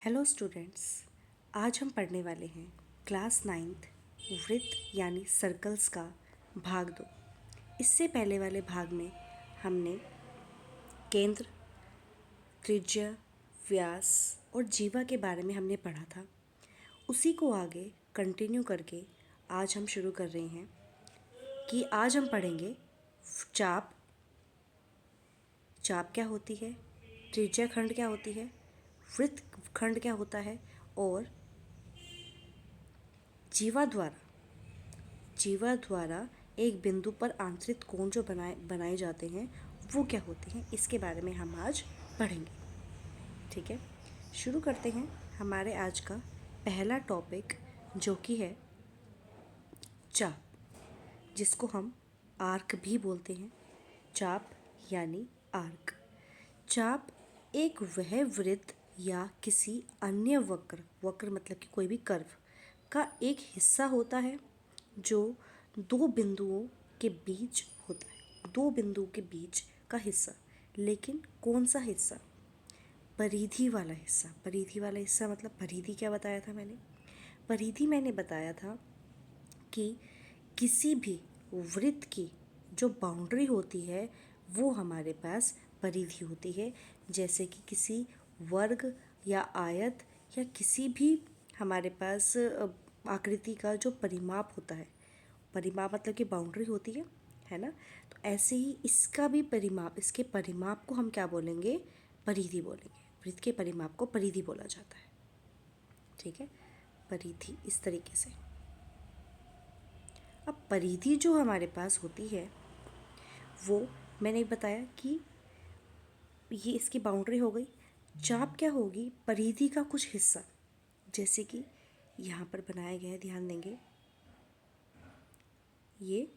Hello students, आज हम पढ़ने वाले हैं क्लास 9th वृत्त यानी सर्कल्स का भाग 2। इससे पहले वाले भाग में हमने केंद्र, त्रिज्या, व्यास और जीवा के बारे में हमने पढ़ा था। उसी को आगे कंटिन्यू करके आज हम शुरू कर रहे हैं कि आज हम पढ़ेंगे चाप। चाप क्या होती है, त्रिज्या खंड क्या होती है, वृत्त खंड क्या होता है और जीवा द्वारा एक बिंदु पर आंतरिक कोण जो बनाए जाते हैं वो क्या होते हैं, इसके बारे में हम आज पढ़ेंगे। ठीक है, शुरू करते हैं हमारे आज का पहला टॉपिक जो कि है चाप, जिसको हम आर्क भी बोलते हैं। चाप यानी आर्क। चाप एक वह वृत्त या किसी अन्य वक्र मतलब कि कोई भी कर्व का एक हिस्सा होता है जो दो बिंदुओं के बीच होता है। दो बिंदुओं के बीच का हिस्सा, लेकिन कौन सा हिस्सा? परिधि वाला हिस्सा। परिधि वाला हिस्सा मतलब परिधि क्या बताया था मैंने? परिधि मैंने बताया था कि किसी भी वृत्त की जो बाउंड्री होती है वो हमारे पास परिधि होती है। जैसे कि किसी वर्ग या आयत या किसी भी हमारे पास आकृति का जो परिमाप होता है, परिमाप मतलब कि बाउंड्री होती है ना। तो ऐसे ही इसका भी परिमाप, इसके परिमाप को हम क्या बोलेंगे? परिधि बोलेंगे। वृत्त के परिमाप को परिधि बोला जाता है। ठीक है, परिधि इस तरीके से। अब परिधि जो हमारे पास होती है वो मैंने बताया कि ये इसकी बाउंड्री हो गई। चाप क्या होगी? परिधि का कुछ हिस्सा। जैसे कि यहाँ पर बनाया गया है, ध्यान देंगे, ये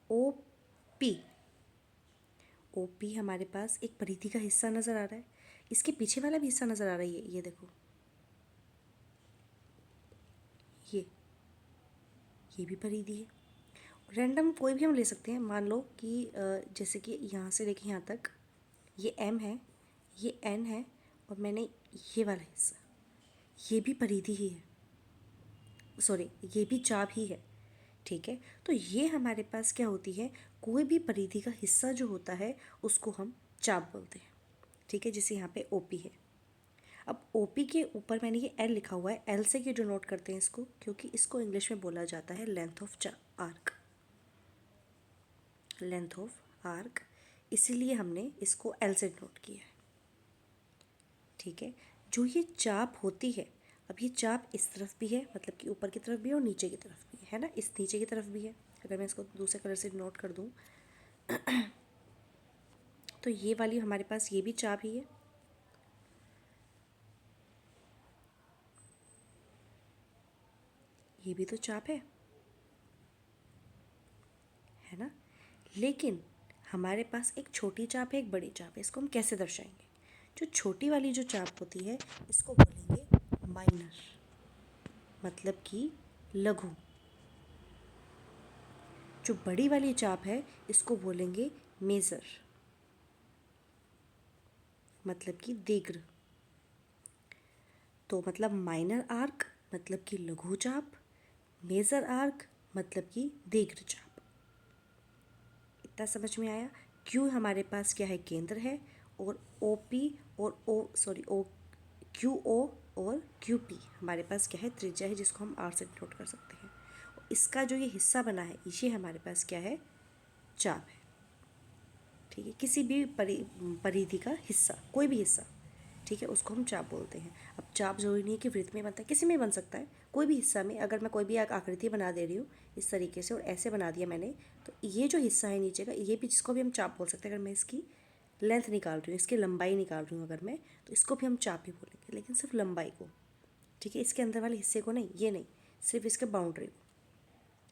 ओ पी। ओ पी हमारे पास एक परिधि का हिस्सा नज़र आ रहा है। इसके पीछे वाला भी हिस्सा नज़र आ रहा है, ये देखो, ये भी परिधि है। रैंडम कोई भी हम ले सकते हैं। मान लो कि जैसे कि यहाँ से लेके यहाँ तक ये M है, ये N है और मैंने ये वाला हिस्सा, ये भी परिधि ही है, सॉरी ये भी चाप ही है। ठीक है, तो ये हमारे पास क्या होती है? कोई भी परिधि का हिस्सा जो होता है उसको हम चाप बोलते हैं। ठीक है, जैसे यहाँ पे OP है। अब OP के ऊपर मैंने ये L लिखा हुआ है। L से ये जो नोट करते हैं इसको, क्योंकि इसको इंग्लिश में बोला जाता है length of arc. Length of arc, इसीलिए हमने इसको L से नोट किया है। ठीक है, जो ये चाप होती है, अब ये चाप इस तरफ भी है, मतलब कि ऊपर की तरफ भी है और नीचे की तरफ भी है ना। इस नीचे की तरफ भी है। अगर मैं इसको दूसरे कलर से नोट कर दूँ तो ये वाली हमारे पास ये भी चाप ही है। ये भी तो चाप है ना। लेकिन हमारे पास एक छोटी चाप है, एक बड़ी चाप है। इसको हम कैसे दर्शाएंगे? जो छोटी वाली जो चाप होती है इसको बोलेंगे माइनर, मतलब कि लघु। जो बड़ी वाली चाप है इसको बोलेंगे मेजर, मतलब कि दीर्घ। तो मतलब माइनर आर्क मतलब कि लघु चाप, मेजर आर्क मतलब कि दीर्घ चाप। इतना समझ में आया? क्यों हमारे पास क्या है? केंद्र है, और OP और QO और QP हमारे पास क्या है? त्रिज्या है, जिसको हम R से नोट कर सकते हैं। इसका जो ये हिस्सा बना है ये हमारे पास क्या है? चाप है। ठीक है, किसी भी परिधि का हिस्सा, कोई भी हिस्सा, ठीक है, उसको हम चाप बोलते हैं। अब चाप जरूरी नहीं है कि वृत्त में बनता है, किसी में बन सकता है। कोई भी हिस्सा में अगर मैं कोई भी आकृति बना दे रही हूँ इस तरीके से और ऐसे बना दिया मैंने, तो ये जो हिस्सा है नीचे का, ये भी, जिसको भी हम चाप बोल सकते हैं। अगर मैं इसकी लेंथ निकाल रही हूँ, इसकी लंबाई निकाल रही हूँ अगर मैं, तो इसको भी हम चाप ही बोलेंगे, लेकिन सिर्फ लंबाई को। ठीक है, इसके अंदर वाले हिस्से को नहीं, ये नहीं, सिर्फ इसके बाउंड्री को,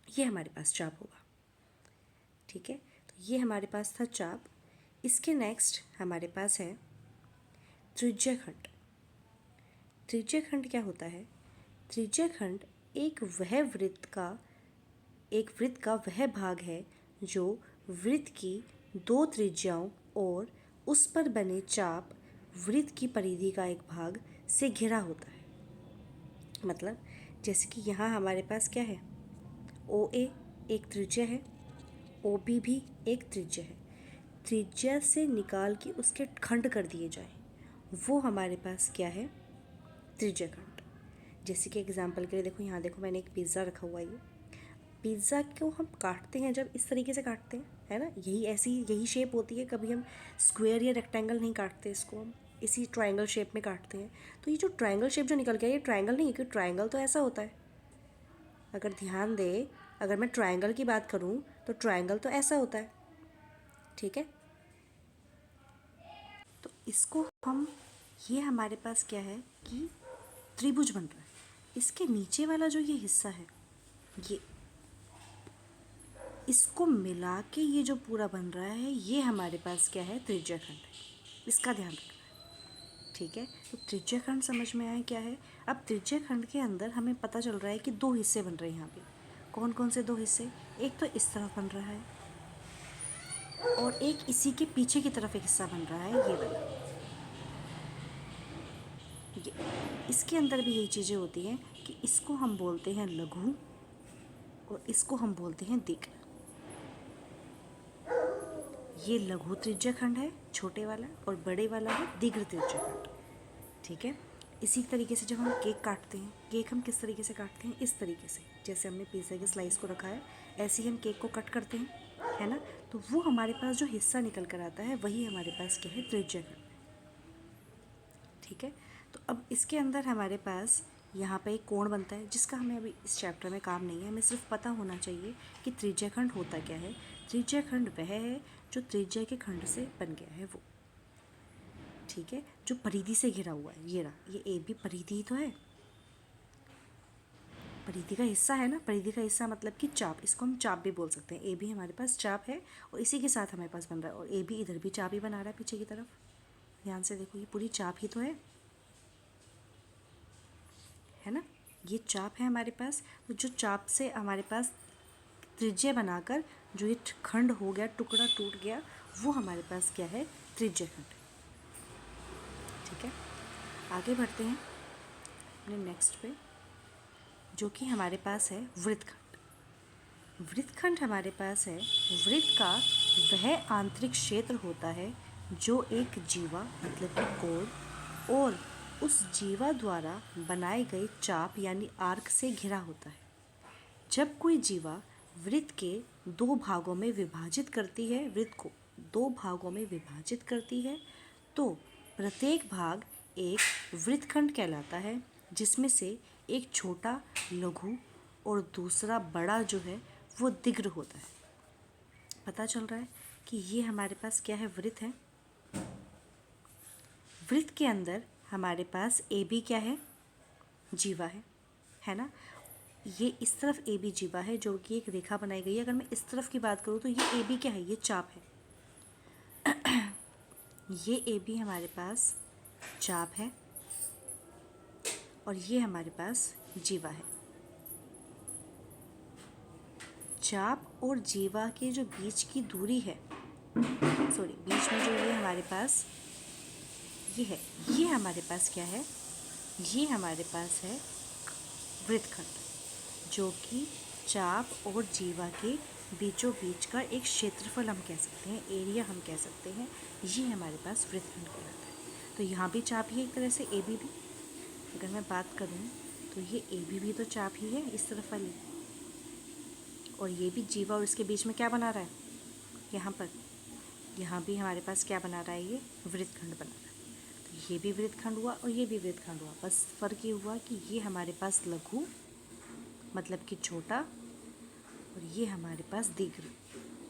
ये हमारे पास चाप होगा। ठीक है, तो ये हमारे पास था चाप। इसके नेक्स्ट हमारे पास है त्रिज्या खंड। त्रिज्या खंड क्या होता है? त्रिज्या खंड एक वृत्त का वह भाग है जो वृत्त की दो त्रिज्याओं और उस पर बने चाप वृत्त की परिधि का एक भाग से घिरा होता है। मतलब जैसे कि यहाँ हमारे पास क्या है, ओ ए एक त्रिज्या है, ओ बी भी एक त्रिज्या है। त्रिज्या से निकाल के उसके खंड कर दिए जाए, वो हमारे पास क्या है, त्रिज्या खंड। जैसे कि एग्जांपल के लिए देखो, यहाँ देखो मैंने एक पिज़्ज़ा रखा हुआ है। ये पिज़्ज़ा को हम काटते हैं जब इस तरीके से काटते हैं, है ना, यही शेप होती है। कभी हम स्क्वायर या रेक्टेंगल नहीं काटते, इसको हम इसी ट्रायंगल शेप में काटते हैं। तो ये जो ट्रायंगल शेप जो निकल गया, ये ट्रायंगल नहीं है, क्योंकि ट्रायंगल तो ऐसा होता है। अगर ध्यान दे, अगर मैं ट्रायंगल की बात करूँ तो ट्रायंगल तो ऐसा होता है, ठीक है। तो इसको हम, ये हमारे पास क्या है कि त्रिभुज बन रहा है। इसके नीचे वाला जो ये हिस्सा है, ये इसको मिला के ये जो पूरा बन रहा है, ये हमारे पास क्या है, त्रिज्याखंड है। इसका ध्यान रखना, ठीक है। तो त्रिज्याखंड समझ में आया क्या है। अब त्रिज्याखंड के अंदर हमें पता चल रहा है कि दो हिस्से बन रहे हैं यहाँ पे। कौन कौन से दो हिस्से, एक तो इस तरफ बन रहा है और एक इसी के पीछे की तरफ एक हिस्सा बन रहा है, ये वाला। ये इसके अंदर भी यही चीज़ें होती हैं कि इसको हम बोलते हैं लघु और इसको हम बोलते हैं दीर्घ। ये लघु त्रिज्याखंड है छोटे वाला, और बड़े वाला है दीर्घ त्रिज्याखंड, ठीक है। इसी तरीके से जब हम केक काटते हैं, केक हम किस तरीके से काटते हैं, इस तरीके से, जैसे हमने पिज़्ज़ा के स्लाइस को रखा है, ऐसे ही हम केक को कट करते हैं, है ना। तो वो हमारे पास जो हिस्सा निकल कर आता है, वही हमारे पास क्या है, त्रिज्याखंड, ठीक है। तो अब इसके अंदर हमारे पास यहाँ पे एक कोण बनता है, जिसका हमें अभी इस चैप्टर में काम नहीं है। हमें सिर्फ पता होना चाहिए कि त्रिज्याखंड होता क्या है। त्रिज्याखंड वह है जो त्रिज्या के खंड से बन गया है, वो, ठीक है, जो परिधि से घिरा हुआ है। ये रहा, ये ए भी परिधि ही तो है, परिधि का हिस्सा है ना। परिधि का हिस्सा मतलब कि चाप, इसको हम चाप भी बोल सकते हैं। ए भी हमारे पास चाप है और इसी के साथ हमारे पास बन रहा है, और ए भी इधर भी चाप ही बना रहा है पीछे की तरफ। ध्यान से देखो, ये पूरी चाप ही तो है ना। ये चाप है हमारे पास। तो जो चाप से हमारे पास त्रिज्या बनाकर जो ये खंड हो गया, टुकड़ा टूट गया, वो हमारे पास क्या है, त्रिज्याखंड, ठीक है। आगे बढ़ते हैं अपने नेक्स्ट पे, जो कि हमारे पास है वृत्तखंड। वृत्तखंड हमारे पास है। वृत्त का वह आंतरिक क्षेत्र होता है जो एक जीवा मतलब कि कोण और उस जीवा द्वारा बनाए गए चाप यानी आर्क से घिरा होता है। जब कोई जीवा वृत्त के दो भागों में विभाजित करती है, वृत्त को दो भागों में विभाजित करती है, तो प्रत्येक भाग एक वृत्तखंड कहलाता है, जिसमें से एक छोटा लघु और दूसरा बड़ा जो है वो दीर्घ होता है। पता चल रहा है कि ये हमारे पास क्या है, वृत्त है। वृत्त के अंदर हमारे पास ए बी क्या है, जीवा है ना। ये इस तरफ ए बी जीवा है, जो कि एक रेखा बनाई गई है। अगर मैं इस तरफ की बात करूँ तो ये ए बी क्या है, ये चाप है। ये ए बी हमारे पास चाप है और ये हमारे पास जीवा है। चाप और जीवा के जो बीच की दूरी है, सॉरी, बीच में जो ये हमारे पास ये है, ये हमारे पास क्या है, ये हमारे पास है वृत्तखंड, जो कि चाप और जीवा के बीचों बीच का एक क्षेत्रफल हम कह सकते हैं, एरिया हम कह सकते हैं। ये हमारे पास वृत्तखंड कहलाता है। तो यहाँ भी चाप ही है एक तरह से, ए बी भी। अगर मैं बात करूँ तो ये ए बी भी तो चाप ही है इस तरफ वाली, और ये भी जीवा और इसके बीच में क्या बना रहा है, यहाँ पर, यहाँ भी हमारे पास क्या बना रहा है, ये वृत्तखंड बना रहा है। तो ये भी वृत्तखंड हुआ और ये भी वृत्तखंड हुआ। बस फ़र्क ये हुआ कि ये हमारे पास लघु मतलब कि छोटा, और ये हमारे पास दीर्घ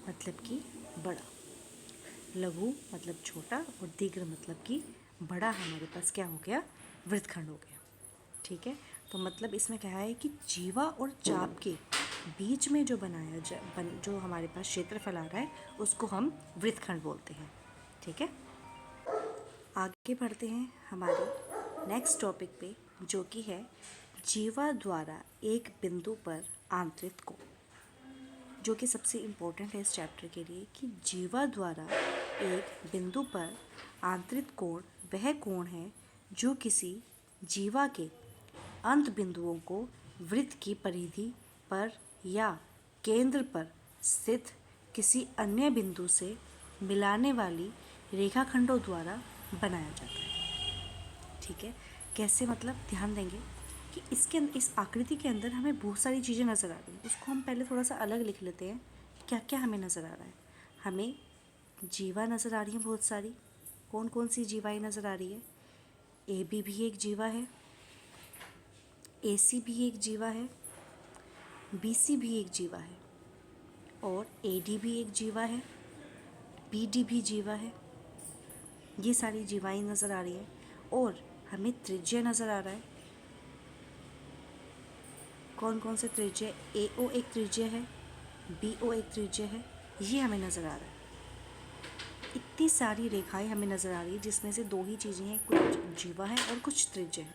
मतलब कि बड़ा। लघु मतलब छोटा और दीर्घ मतलब कि बड़ा हमारे पास क्या हो गया, वृत्तखंड हो गया, ठीक है। तो मतलब इसमें क्या है कि जीवा और चाप के बीच में जो जो हमारे पास क्षेत्रफल आ रहा है, उसको हम वृत्तखंड बोलते हैं, ठीक है। आगे बढ़ते हैं हमारे नेक्स्ट टॉपिक पे, जो कि है जीवा द्वारा एक बिंदु पर आंतरित कोण, जो कि सबसे इम्पोर्टेंट है इस चैप्टर के लिए, कि जीवा द्वारा एक बिंदु पर आंतरित कोण वह कोण है जो किसी जीवा के अंत बिंदुओं को वृत्त की परिधि पर या केंद्र पर स्थित किसी अन्य बिंदु से मिलाने वाली रेखाखंडों द्वारा बनाया जाता है। ठीक है, कैसे मतलब ध्यान देंगे कि इस आकृति के अंदर हमें बहुत सारी चीज़ें नज़र आ रही हैं। उसको हम पहले थोड़ा सा अलग लिख लेते हैं, क्या क्या हमें नज़र आ रहा है। हमें जीवा नज़र आ रही है बहुत सारी। कौन कौन सी जीवाएँ नज़र आ रही है? ए बी भी एक जीवा है, ए सी भी एक जीवा है, बी सी भी एक जीवा है, और ए डी भी एक जीवा है, बी डी भी जीवा है। ये सारी जीवाएँ नज़र आ रही है। और हमें त्रिज्या नज़र आ रहा है। कौन कौन से त्रिज्या? ए ओ एक त्रिज्या है, बी ओ एक त्रिज्या है, ये हमें नज़र आ रहा है। इतनी सारी रेखाएं हमें नज़र आ रही है, जिसमें से दो ही चीज़ें हैं, कुछ जीवा है और कुछ त्रिज्या है।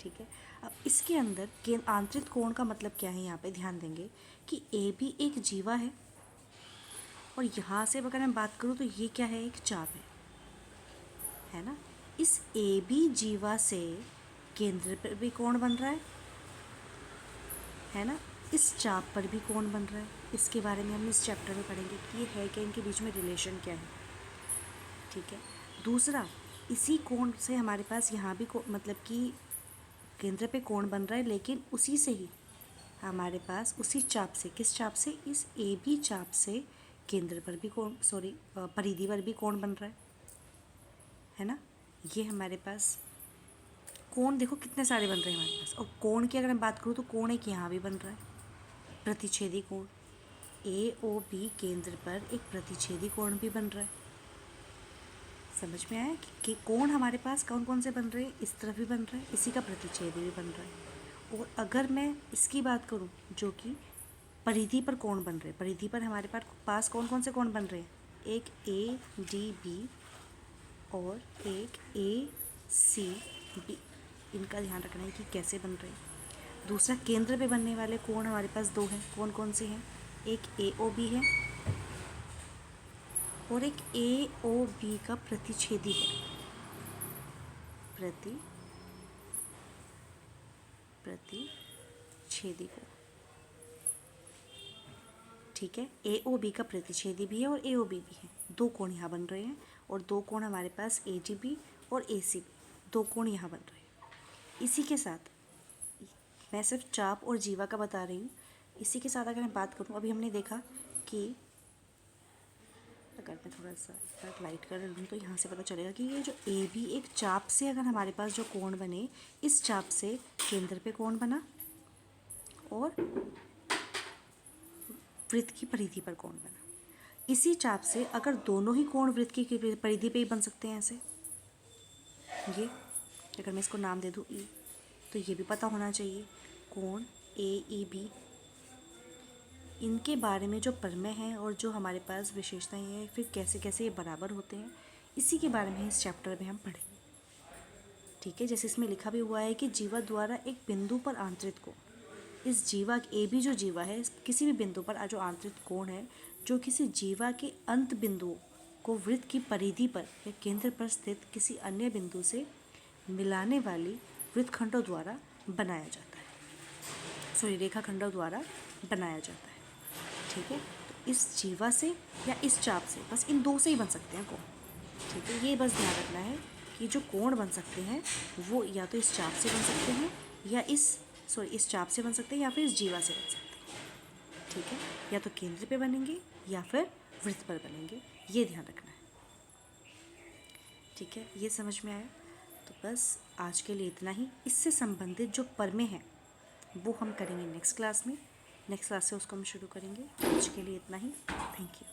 ठीक है, अब इसके अंदर आंतरिक कोण का मतलब क्या है, यहाँ पे ध्यान देंगे कि ए भी एक जीवा है, और यहाँ से अगर मैं बात करूँ तो ये क्या है, एक चाप है ना। इस ए बी जीवा से केंद्र पर भी कोण बन रहा है ना। इस चाप पर भी कोण बन रहा है। इसके बारे में हम इस चैप्टर में पढ़ेंगे कि ये है क्या, इनके बीच में रिलेशन क्या है। ठीक है, दूसरा, इसी कोण से हमारे पास यहाँ भी मतलब कि केंद्र पे कोण बन रहा है, लेकिन उसी से ही हमारे पास उसी चाप से, किस चाप से, इस ए बी चाप से केंद्र पर भी कोण, परिधि पर भी कोण बन रहा है ना। ये हमारे पास कोण देखो कितने सारे बन रहे हैं हमारे पास। और कोण की अगर मैं बात करूँ तो कोण एक यहाँ भी बन रहा है, प्रतिच्छेदी कोण। ए ओ बी केंद्र पर एक प्रतिच्छेदी कोण भी बन रहा है। समझ में आया कि कोण हमारे पास कौन कौन से बन रहे हैं? इस तरफ भी बन रहा है, इसी का प्रतिच्छेदी भी बन रहा है। और अगर मैं इसकी बात करूं, जो कि परिधि पर कोण बन रहे हैं, परिधि पर हमारे पास कौन कौन से कोण बन रहे हैं? एक ए डी बी और एक ए सी बी। इनका ध्यान रखना है कि कैसे बन रहे हैं। दूसरा, केंद्र पे बनने वाले कोण हमारे पास दो हैं। कौन कौन से हैं? एक ए ओ बी है और एक ए ओ बी का प्रतिच्छेदी है। प्रतिच्छेदी कोण। ठीक है, ए ओ बी का प्रतिच्छेदी भी है और ए ओ बी भी है। दो कोण यहाँ बन रहे हैं, और दो कोण हमारे पास ए डी बी और ए सी बी, दो कोण यहाँ बन रहे हैं। इसी के साथ मैं सिर्फ चाप और जीवा का बता रही हूँ। इसी के साथ अगर मैं बात करूँ, अभी हमने देखा कि अगर मैं थोड़ा सा लाइट कर लूँ तो यहाँ से पता चलेगा कि ये जो ए बी एक चाप से अगर हमारे पास जो कोण बने, इस चाप से केंद्र पे कोण बना और वृत्त की परिधि पर कोण बना। इसी चाप से अगर दोनों ही कोण वृत्त की परिधि पे ही बन सकते हैं, ऐसे ये अगर मैं इसको नाम दे दूँ ई, तो ये भी पता होना चाहिए कोण ए ई बी। इनके बारे में जो प्रमेय हैं और जो हमारे पास विशेषताएं हैं, फिर कैसे कैसे ये बराबर होते हैं, इसी के बारे में इस चैप्टर में हम पढ़ेंगे। ठीक है, जैसे इसमें लिखा भी हुआ है कि जीवा द्वारा एक बिंदु पर आंतरिक कोण, इस जीवा ए बी जो जीवा है, किसी भी बिंदु पर जो आंतरिक कोण है, जो किसी जीवा के अंत बिंदु को वृत्त की परिधि पर या केंद्र पर स्थित किसी अन्य बिंदु से मिलाने वाली वृत्तखंडों द्वारा बनाया जाता है, रेखाखंडों द्वारा बनाया जाता है। ठीक है, तो इस जीवा से या इस चाप से, बस इन दो से ही बन सकते हैं कोण। ठीक है, ये बस ध्यान रखना है कि जो कोण बन सकते हैं वो या तो इस चाप से बन सकते हैं या इस चाप से बन सकते हैं या फिर इस जीवा से बन सकते हैं। ठीक है, या तो केंद्र पे बनेंगे या फिर वृत्त पर बनेंगे, ये ध्यान रखना है। ठीक है, ये समझ में आया? तो बस आज के लिए इतना ही। इससे संबंधित जो प्रमेय हैं वो हम करेंगे नेक्स्ट क्लास में। नेक्स्ट क्लास से उसको हम शुरू करेंगे। आज के लिए इतना ही। Thank you.